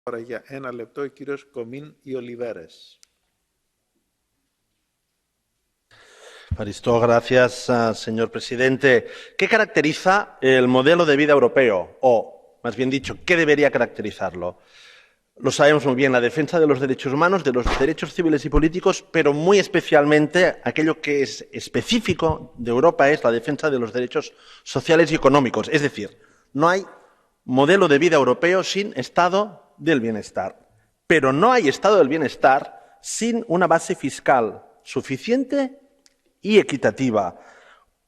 Ahora για ένα λεπτό, ο κύριος Κομίν y Oliveres. Gracias, señor presidente. ¿Qué caracteriza el modelo de vida europeo? O, más bien dicho, ¿qué debería caracterizarlo? Lo sabemos muy bien, la defensa de los derechos humanos, de los derechos civiles y políticos, pero muy especialmente aquello que es específico de Europa es la defensa de los derechos sociales y económicos. Es decir, no hay modelo de vida europeo sin estado del bienestar. Pero no hay estado del bienestar sin una base fiscal suficiente y equitativa.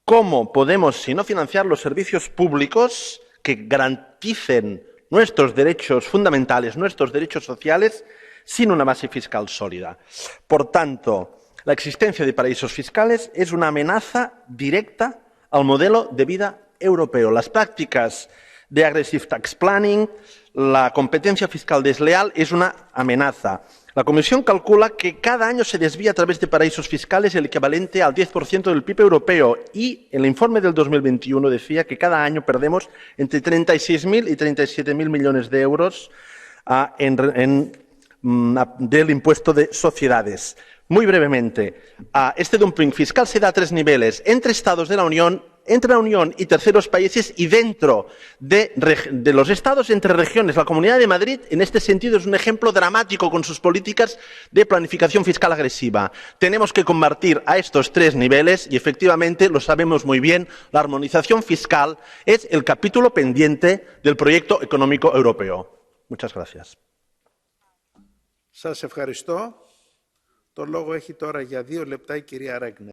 ¿Cómo podemos, si no financiar los servicios públicos que garanticen nuestros derechos fundamentales, nuestros derechos sociales, sin una base fiscal sólida? Por tanto, la existencia de paraísos fiscales es una amenaza directa al modelo de vida europeo. Las prácticas de aggressive tax planning, la competencia fiscal desleal es una amenaza. La Comisión calcula que cada año se desvía a través de paraísos fiscales el equivalente al 10% del PIB europeo y el informe del 2021 decía que cada año perdemos entre 36.000 y 37.000 millones de euros del impuesto de sociedades. Muy brevemente, este dumping fiscal se da a tres niveles: entre Estados de la Unión, entre la Unión y terceros países y dentro de los Estados, entre regiones. La Comunidad de Madrid, en este sentido, es un ejemplo dramático con sus políticas de planificación fiscal agresiva. Tenemos que combatir a estos tres niveles y, efectivamente, lo sabemos muy bien, la armonización fiscal es el capítulo pendiente del proyecto económico europeo. Muchas gracias. Σας ευχαριστώ. Το λόγο έχει τώρα για 2 λεπτά η κυρία Ρέγνερ.